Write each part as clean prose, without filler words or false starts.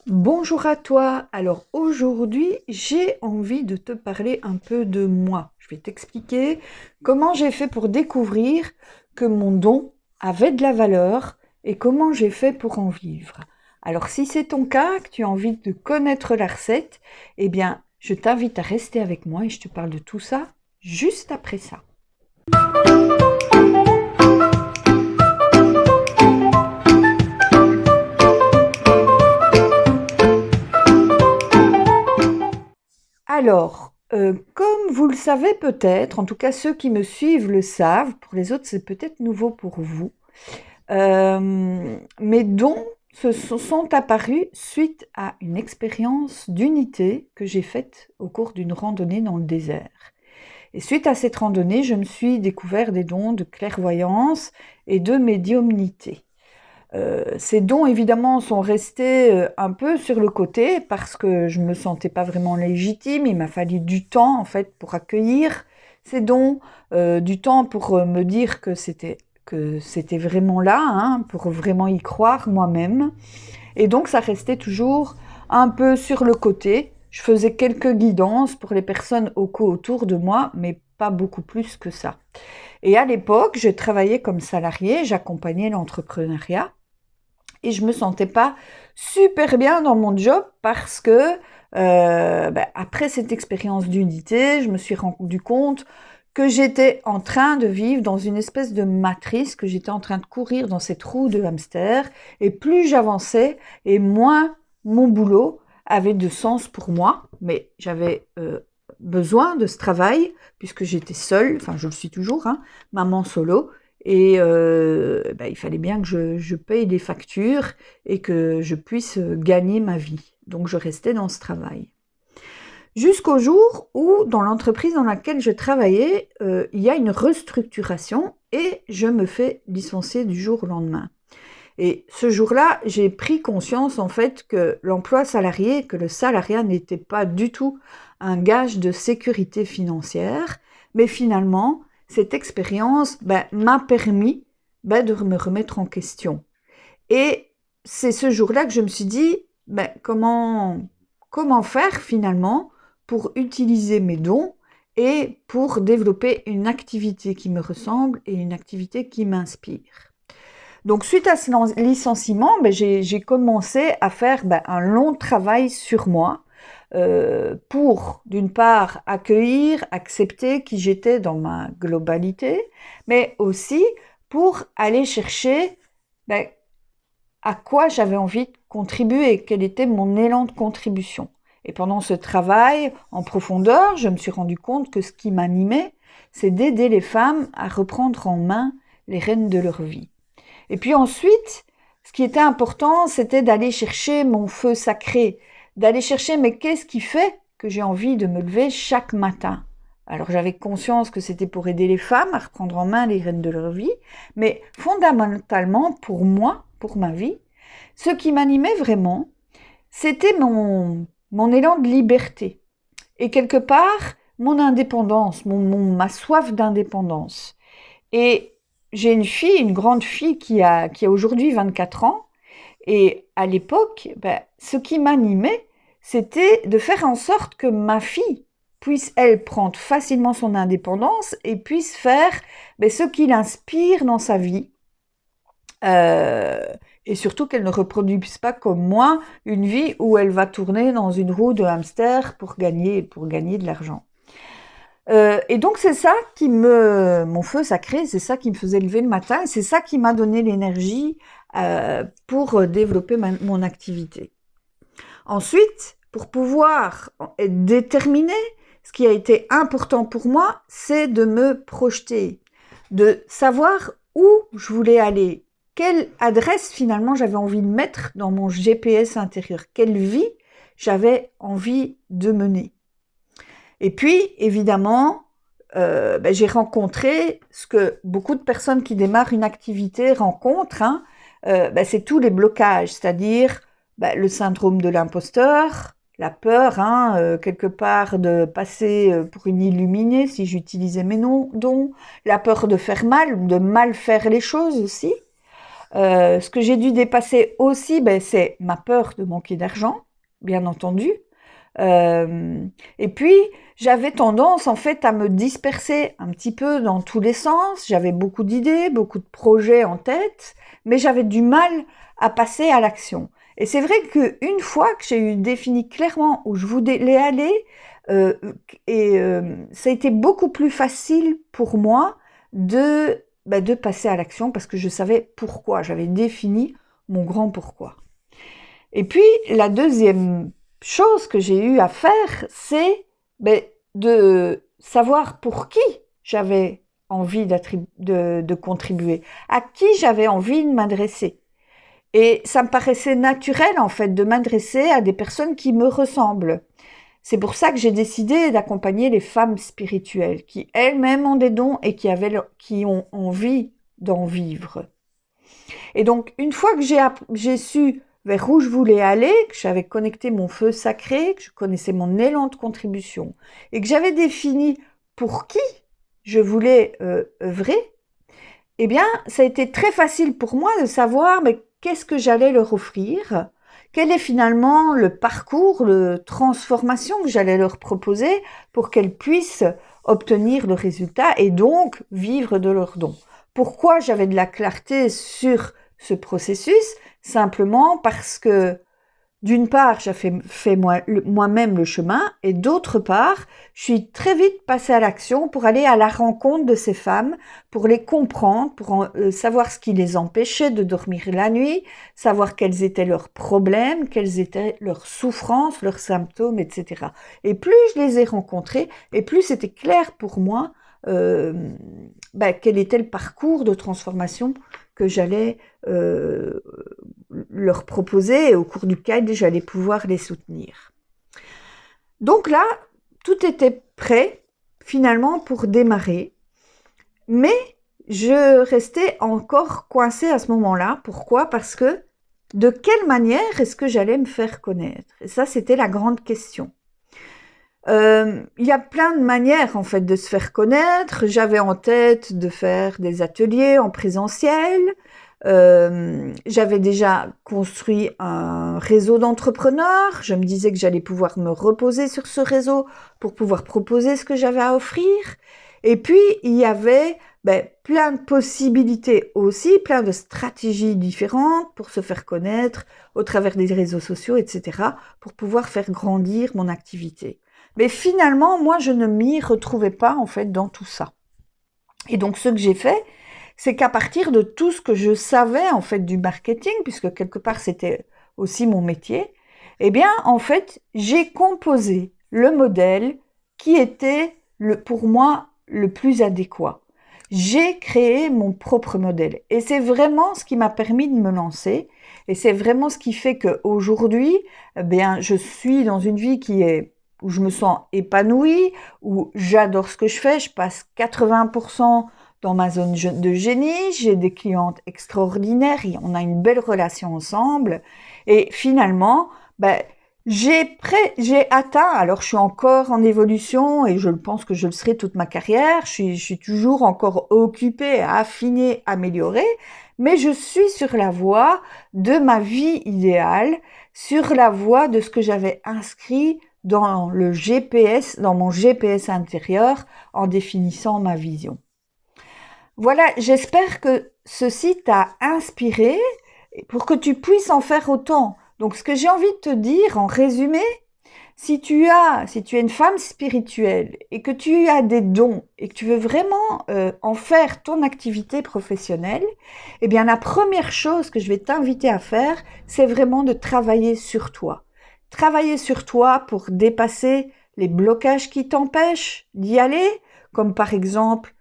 Bonjour à toi. Alors aujourd'hui, j'ai envie de te parler un peu de moi. Je vais t'expliquer comment j'ai fait pour découvrir que mon don avait de la valeur et comment j'ai fait pour en vivre. Alors si c'est ton cas, que tu as envie de connaître la recette, eh bien, je t'invite à rester avec moi et je te parle de tout ça juste après ça. Alors, comme vous le savez peut-être, en tout cas ceux qui me suivent le savent, pour les autres c'est peut-être nouveau pour vous, mes dons sont apparus suite à une expérience d'unité que j'ai faite au cours d'une randonnée dans le désert. Et suite à cette randonnée, je me suis découvert des dons de clairvoyance et de médiumnité. Ces dons, évidemment, sont restés un peu sur le côté parce que je ne me sentais pas vraiment légitime. Il m'a fallu du temps, en fait, pour accueillir ces dons, du temps pour me dire que c'était vraiment là, hein, pour vraiment y croire moi-même. Et donc, ça restait toujours un peu sur le côté. Je faisais quelques guidances pour les personnes autour de moi, mais pas beaucoup plus que ça. Et à l'époque, je travaillais comme salarié, j'accompagnais l'entrepreneuriat et je me sentais pas super bien dans mon job parce que après cette expérience d'unité, je me suis rendu compte que j'étais en train de vivre dans une espèce de matrice, que j'étais en train de courir dans cette roue de hamster, et plus j'avançais, et moins mon boulot avait de sens pour moi, mais j'avais besoin de ce travail, puisque j'étais seule, enfin je le suis toujours, hein, maman solo, et il fallait bien que je paye les factures et que je puisse gagner ma vie. Donc je restais dans ce travail. Jusqu'au jour où, dans l'entreprise dans laquelle je travaillais, il y a une restructuration et je me fais licencier du jour au lendemain. Et ce jour-là, j'ai pris conscience en fait que l'emploi salarié, que le salariat n'était pas du tout un gage de sécurité financière, mais finalement, cette expérience m'a permis de me remettre en question. Et c'est ce jour-là que je me suis dit, comment faire finalement pour utiliser mes dons et pour développer une activité qui me ressemble et une activité qui m'inspire. Donc, suite à ce licenciement, j'ai commencé à faire un long travail sur moi pour, d'une part, accueillir, accepter qui j'étais dans ma globalité, mais aussi pour aller chercher ben, à quoi j'avais envie de contribuer, quel était mon élan de contribution. Et pendant ce travail en profondeur, je me suis rendu compte que ce qui m'animait, c'est d'aider les femmes à reprendre en main les rênes de leur vie. Et puis ensuite, ce qui était important, c'était d'aller chercher mon feu sacré, d'aller chercher mais qu'est-ce qui fait que j'ai envie de me lever chaque matin. Alors j'avais conscience que c'était pour aider les femmes à reprendre en main les rênes de leur vie, mais fondamentalement pour moi, pour ma vie, ce qui m'animait vraiment, c'était mon élan de liberté et quelque part mon indépendance, ma soif d'indépendance. Et j'ai une fille, une grande fille qui a aujourd'hui 24 ans. Et à l'époque, ce qui m'animait, c'était de faire en sorte que ma fille puisse, elle, prendre facilement son indépendance et puisse faire ce qui l'inspire dans sa vie. Euh, et surtout qu'elle ne reproduise pas comme moi une vie où elle va tourner dans une roue de hamster pour gagner de l'argent. Et donc c'est ça mon feu sacré, c'est ça qui me faisait lever le matin, et c'est ça qui m'a donné l'énergie pour développer mon activité. Ensuite, pour pouvoir être déterminée, ce qui a été important pour moi, c'est de me projeter, de savoir où je voulais aller, quelle adresse finalement j'avais envie de mettre dans mon GPS intérieur, quelle vie j'avais envie de mener. Et puis, évidemment, j'ai rencontré ce que beaucoup de personnes qui démarrent une activité rencontrent, hein, c'est tous les blocages, c'est-à-dire le syndrome de l'imposteur, la peur, hein, quelque part de passer pour une illuminée si j'utilisais mes dons, la peur de faire mal, de mal faire les choses aussi, Ce que j'ai dû dépasser aussi, ben, c'est ma peur de manquer d'argent, bien entendu. Et puis, j'avais tendance en fait à me disperser un petit peu dans tous les sens. J'avais beaucoup d'idées, beaucoup de projets en tête, mais j'avais du mal à passer à l'action. Et c'est vrai qu'une fois que j'ai eu défini clairement où je voulais aller, euh, ça a été beaucoup plus facile pour moi de passer à l'action parce que je savais pourquoi. J'avais défini mon grand pourquoi. Et puis, la deuxième chose que j'ai eu à faire, c'est de savoir pour qui j'avais envie de contribuer, à qui j'avais envie de m'adresser. Et ça me paraissait naturel, en fait, de m'adresser à des personnes qui me ressemblent. C'est pour ça que j'ai décidé d'accompagner les femmes spirituelles qui elles-mêmes ont des dons et qui ont envie d'en vivre. Et donc, une fois que j'ai su vers où je voulais aller, que j'avais connecté mon feu sacré, que je connaissais mon élan de contribution et que j'avais défini pour qui je voulais œuvrer, eh bien, ça a été très facile pour moi de savoir qu'est-ce que j'allais leur offrir, quel est finalement le parcours, la transformation que j'allais leur proposer pour qu'elles puissent obtenir le résultat et donc vivre de leurs dons. Pourquoi j'avais de la clarté sur ce processus? Simplement parce que d'une part, j'ai fait moi-même le chemin et d'autre part, je suis très vite passée à l'action pour aller à la rencontre de ces femmes, pour les comprendre, pour savoir ce qui les empêchait de dormir la nuit, savoir quels étaient leurs problèmes, quelles étaient leurs souffrances, leurs symptômes, etc. Et plus je les ai rencontrées, et plus c'était clair pour moi quel était le parcours de transformation que j'allais leur proposer et au cours duquel j'allais pouvoir les soutenir. Donc là, tout était prêt finalement pour démarrer, mais je restais encore coincée à ce moment-là. Pourquoi? Parce que de quelle manière est-ce que j'allais me faire connaître? Et ça, c'était la grande question. Il y a plein de manières en fait de se faire connaître. J'avais en tête de faire des ateliers en présentiel. J'avais déjà construit un réseau d'entrepreneurs. Je me disais que j'allais pouvoir me reposer sur ce réseau pour pouvoir proposer ce que j'avais à offrir. Et puis, il y avait plein de possibilités aussi, plein de stratégies différentes pour se faire connaître au travers des réseaux sociaux, etc., pour pouvoir faire grandir mon activité. Mais finalement, moi, je ne m'y retrouvais pas, en fait, dans tout ça. Et donc, ce que j'ai fait, c'est qu'à partir de tout ce que je savais, en fait, du marketing, puisque quelque part, c'était aussi mon métier, eh bien, en fait, j'ai composé le modèle qui était, pour moi, le plus adéquat. J'ai créé mon propre modèle. Et c'est vraiment ce qui m'a permis de me lancer. Et c'est vraiment ce qui fait qu'aujourd'hui, eh bien, je suis dans une vie où je me sens épanouie, où j'adore ce que je fais. Je passe 80% dans ma zone de génie. J'ai des clientes extraordinaires. On a une belle relation ensemble. Et finalement, j'ai atteint, alors je suis encore en évolution et je pense que je le serai toute ma carrière, je suis toujours encore occupée à affiner, améliorer, mais je suis sur la voie de ma vie idéale, sur la voie de ce que j'avais inscrit dans le GPS, dans mon GPS intérieur en définissant ma vision. Voilà, j'espère que ceci t'a inspiré pour que tu puisses en faire autant. Donc, ce que j'ai envie de te dire en résumé, si tu es une femme spirituelle et que tu as des dons et que tu veux vraiment en faire ton activité professionnelle, eh bien, la première chose que je vais t'inviter à faire, c'est vraiment de travailler sur toi. Travailler sur toi pour dépasser les blocages qui t'empêchent d'y aller, comme par exemple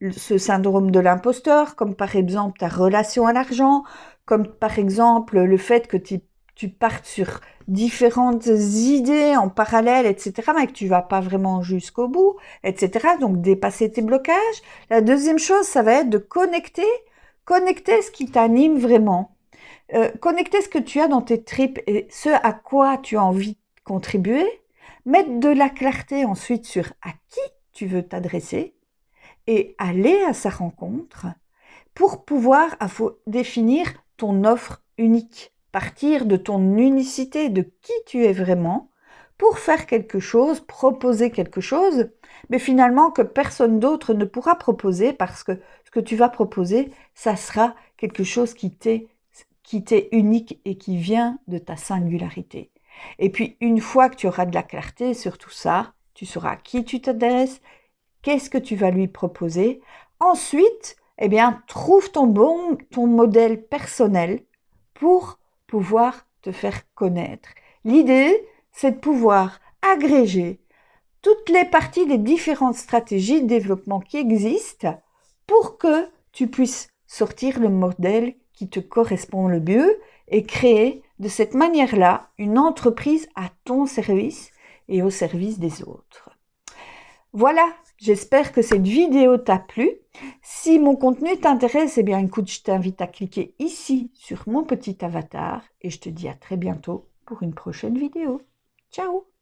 ce syndrome de l'imposteur, comme par exemple ta relation à l'argent, comme par exemple le fait que tu partes sur différentes idées en parallèle, etc., mais que tu vas pas vraiment jusqu'au bout, etc., donc dépasser tes blocages. La deuxième chose, ça va être de connecter ce qui t'anime vraiment, connecter ce que tu as dans tes tripes et ce à quoi tu as envie de contribuer, mettre de la clarté ensuite sur à qui tu veux t'adresser et aller à sa rencontre, Pour pouvoir définir ton offre unique, partir de ton unicité, de qui tu es vraiment, pour faire quelque chose, proposer quelque chose, mais finalement que personne d'autre ne pourra proposer parce que ce que tu vas proposer, ça sera quelque chose qui t'est unique et qui vient de ta singularité. Et puis, une fois que tu auras de la clarté sur tout ça, tu sauras à qui tu t'adresses, qu'est-ce que tu vas lui proposer. Ensuite, eh bien, trouve ton modèle personnel pour pouvoir te faire connaître. L'idée, c'est de pouvoir agréger toutes les parties des différentes stratégies de développement qui existent pour que tu puisses sortir le modèle qui te correspond le mieux et créer de cette manière-là une entreprise à ton service et au service des autres. Voilà, j'espère que cette vidéo t'a plu. Si mon contenu t'intéresse, eh bien écoute, je t'invite à cliquer ici sur mon petit avatar et je te dis à très bientôt pour une prochaine vidéo. Ciao!